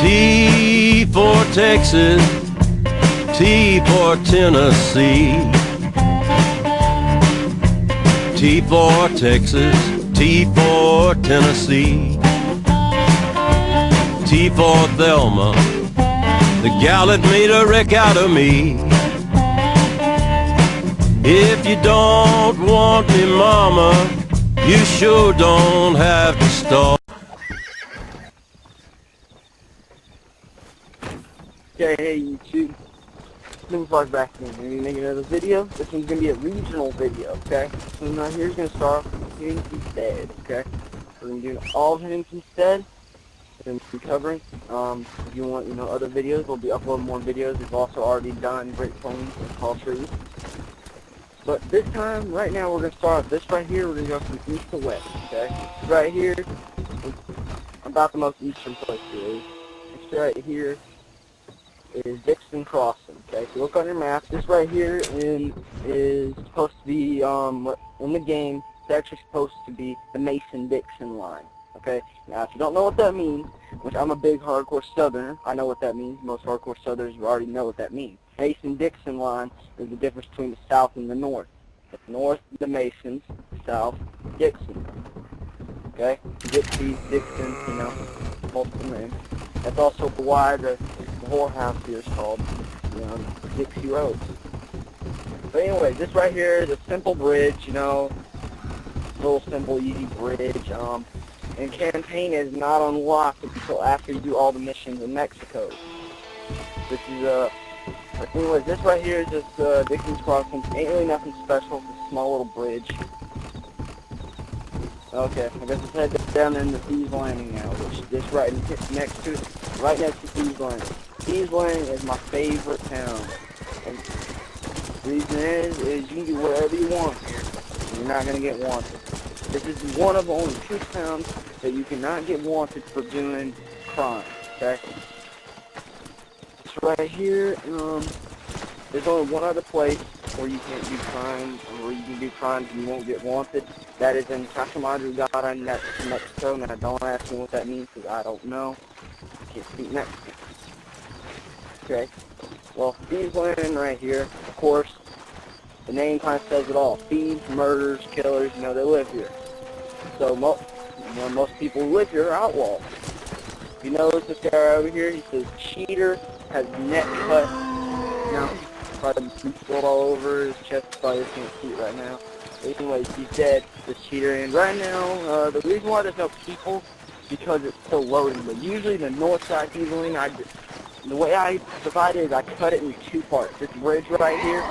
T for Texas, T for Tennessee. T for Texas, T for Tennessee. T for Thelma, the gal that made a wreck out of me. If you don't want me, mama, you sure don't have to stop. Okay, hey YouTube, Vlog back in. We're gonna make another video. This one's gonna be a regional video, okay? So now here's gonna start off with Hennigan Stead, okay? We're gonna do all of Hennigan Stead and be covering. If you want, other videos, we'll be uploading more videos. We've also already done Great Plains and Tall Trees. But this time, right now, we're gonna start off this right here. We're gonna go from east to west, okay? Right here, about the most eastern place really. This right here is Dixon Crossing, okay? If you look on your map, this right here is supposed to be, in the game, it's actually supposed to be the Mason-Dixon line, okay? Now, if you don't know what that means, which I'm a big hardcore Southerner, I know what that means. Most hardcore Southerners already know what that means. Mason-Dixon line is the difference between the South and the North. The North, the Masons, South, Dixon, okay? Dixie, Dixon, multiple names. That's also why the whorehouse here is called, Dixie Road. But anyway, this right here is a simple bridge, little simple, easy bridge. And campaign is not unlocked until after you do all the missions in Mexico. This is anyways, this right here is just Dixon's Crossing. Ain't really nothing special. It's a small little bridge. Okay, I guess let's head down into Thieves Landing now, which this right next to Thieves Landing. Thieves Landing is my favorite town. And the reason is you can do whatever you want here. You're not gonna get wanted. This is one of only 2 towns that you cannot get wanted for doing crime. Okay. It's right here. There's only one other place where you can't do crime, or you can do crimes and you won't get wanted. That is in Cajamadrugada, and that's Mexico. Now, don't ask me what that means, because I don't know. I can't speak Mexican. Okay. Well, Thieves Landing right here, of course, the name kind of says it all. Thieves, murderers, killers, they live here. So, most people who live here are outlaws. If you notice this guy over here, he says, cheater, has neck cut. Probably blood all over his chest. Probably can't see it right now. But anyways, he's dead, this cheater. And right now, the reason why there's no people is because it's still loading. But usually the north side easily, the way I divide it is I cut it in 2 parts. This bridge right here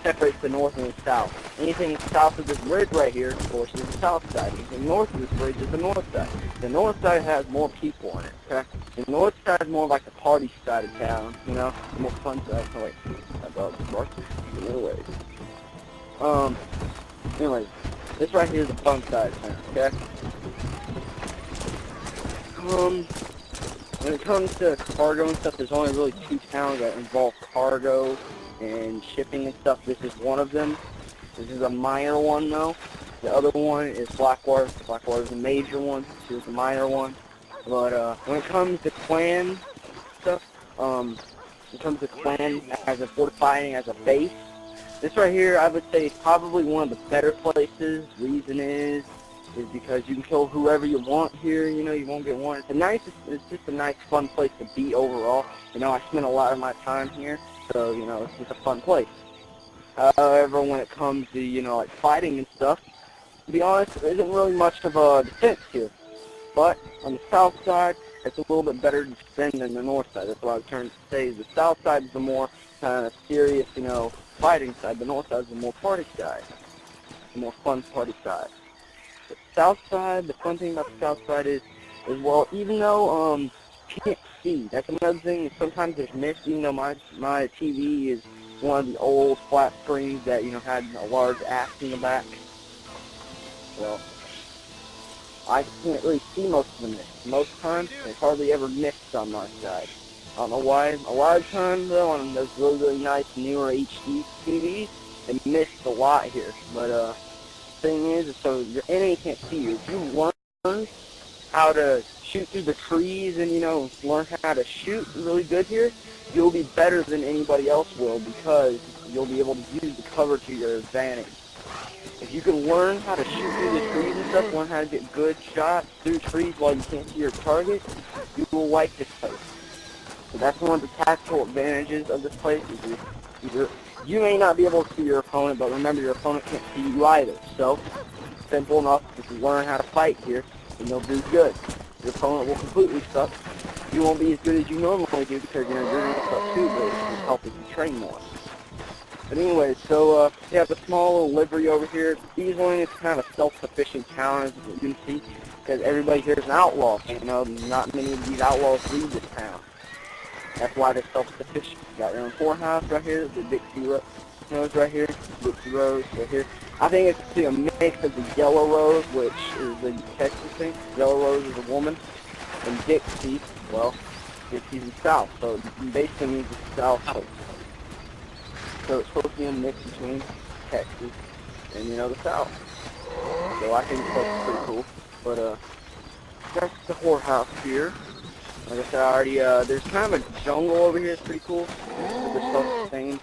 separates the north and the south. Anything south of this bridge right here, of course, is the south side. Anything north of this bridge is the north side. The north side has more people in it, okay? The north side is more like the party side of town, the more fun side. Oh wait, that dog's barking. Anyways. Anyways, this right here is the fun side of town, okay? When it comes to cargo and stuff, there's only really 2 towns that involve cargo and shipping and stuff. This is one of them. This is a minor one, though. The other one is Blackwater. Blackwater is a major one. This is a minor one. But when it comes to clan stuff, when it comes to clan as a fortifying, as a base, this right here, I would say, is probably one of the better places. Reason is because you can kill whoever you want here, you won't get wanted. It's just a nice, fun place to be overall. I spend a lot of my time here, so, it's just a fun place. However, when it comes to, like fighting and stuff, to be honest, there isn't really much of a defense here. But on the south side, it's a little bit better to defend than the north side. That's what I was trying to say. Is the south side is the more kind of serious, fighting side. The north side is the more party side, the more fun party side. The south side, the fun thing about the south side is well, even though you can't see, that's another thing. Sometimes there's mist. Even though my TV is one of the old flat screens that had a large axe in the back. Well, I can't really see most of the mist. Most times, there's hardly ever mist on my side. I don't know why. A lot of times, though, on those really nice newer HD TVs, they mist a lot here. But thing is, so your enemy can't see you. If you run how to shoot through the trees and, you know, learn how to shoot really good here, you'll be better than anybody else will because you'll be able to use the cover to your advantage. If you can learn how to shoot through the trees and stuff, learn how to get good shots through trees while you can't see your target, you will like this place. So that's one of the tactical advantages of this place. You may not be able to see your opponent, but remember your opponent can't see you either. So, simple enough, if you learn how to fight here, then you'll do good. Your opponent will completely suck. You won't be as good as you normally do because you're going to suck too, but it will help if you train more. But anyway, so you have a small little livery over here. Easily, it's kind of a self-sufficient town, as you can see, because everybody here is an outlaw. You know, not many of these outlaws leave this town. That's why they're self-sufficient. You got your own courthouse right here, the Dixie Rose right here, Dixie Rose right here. I think it's actually a mix of the Yellow Rose, which is the Texas thing. Yellow Rose is a woman, and Dixie, well, Dixie's the South, so it basically means the South Coast. So it's supposed to be a mix between Texas and, you know, the South. So I think it's pretty cool. But that's the whorehouse here. Like I said, there's kind of a jungle over here. It's pretty cool. There's self-sustained.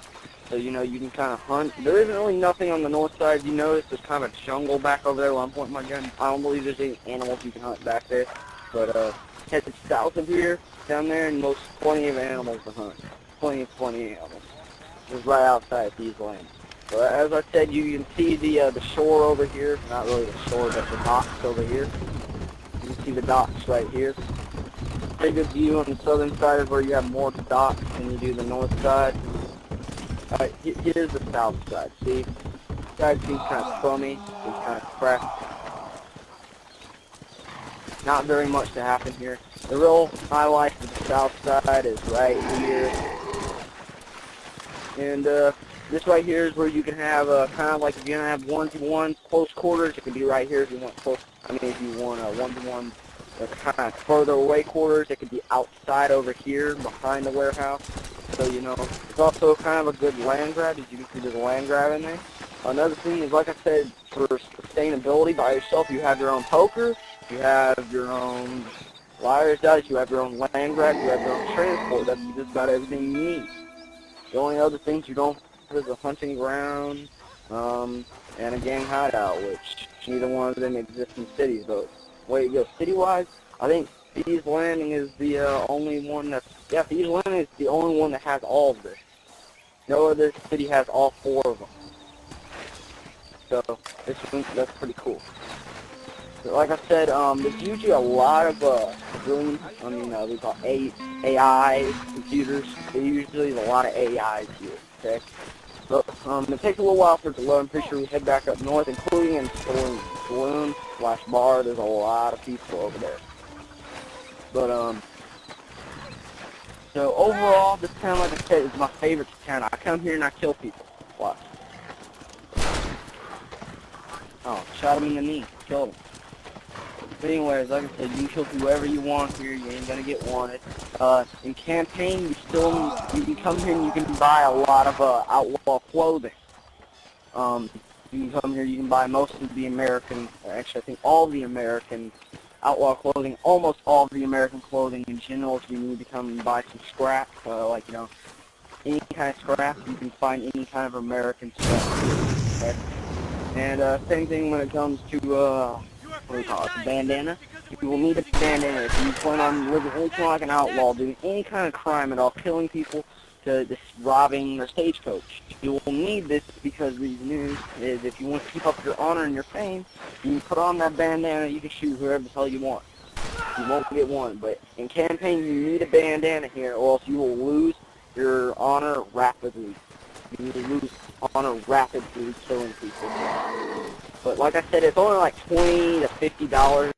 So, you know, you can kind of hunt. There isn't really nothing on the north side. You notice there's kind of a jungle back over there where I'm pointing my gun. I don't believe there's any animals you can hunt back there. But head south of here, down there, and there's plenty of animals to hunt. Plenty of animals. Just right outside these lands. So as I said, you can see the shore over here. Not really the shore, but the docks over here. You can see the docks right here. Pretty good view on the southern side is where you have more docks than you do the north side. Alright, here's the south side. See? This side seems kind of crummy. It's kind of cracked. Not very much to happen here. The real highlight of the south side is right here. And this right here is where you can have kind of like if you're going to have 1-to-1 close quarters, it can be right here if you want close. I mean, if you want a 1-to-1 kind of further away quarters, it could be outside over here behind the warehouse. So, you know, it's also kind of a good land grab. As you can see, there's a land grab in there. Another thing is, like I said, for sustainability by yourself, you have your own poker, you have your own liar's dice, you have your own land grab, you have your own transport. That's just about everything you need. The only other things you don't have is a hunting ground and a gang hideout, which neither one of them exist in cities. But way to go city-wise, I think Thieves Landing is the only one that, yeah, Thieves Landing is the only one that has all of this. No other city has all 4 of them. So that's pretty cool. So like I said, there's usually a lot of civilian, we call AI computers. There's usually a lot of AIs here. Okay. So it takes a little while for it to load. I'm pretty sure we head back up north, including in Saloon/bar. There's a lot of people over there. But so overall, this town, like I said, is my favorite town. I come here and I kill people. Watch. Oh, shot him in the knee. Killed him. But anyways, like I said, you can kill whoever you want here. You ain't gonna get wanted. In campaign, you can come here and you can buy a lot of outlaw clothing. You can come here, you can buy most of the American, actually I think all the American outlaw clothing, almost all of the American clothing in general. If you need to come and buy some scrap, like, you know, any kind of scrap, you can find any kind of American stuff. Okay? And same thing when it comes to, what do we call it, a bandana. You will need a bandana if you plan on living anything like an outlaw, doing any kind of crime at all, killing people, to just robbing the stagecoach. You will need this because the news is if you want to keep up your honor and your fame, you can put on that bandana, you can shoot whoever the hell you want. You won't get one, but in campaign you need a bandana here or else you will lose your honor rapidly. You will lose honor rapidly killing people. But like I said, it's only like $20 to $50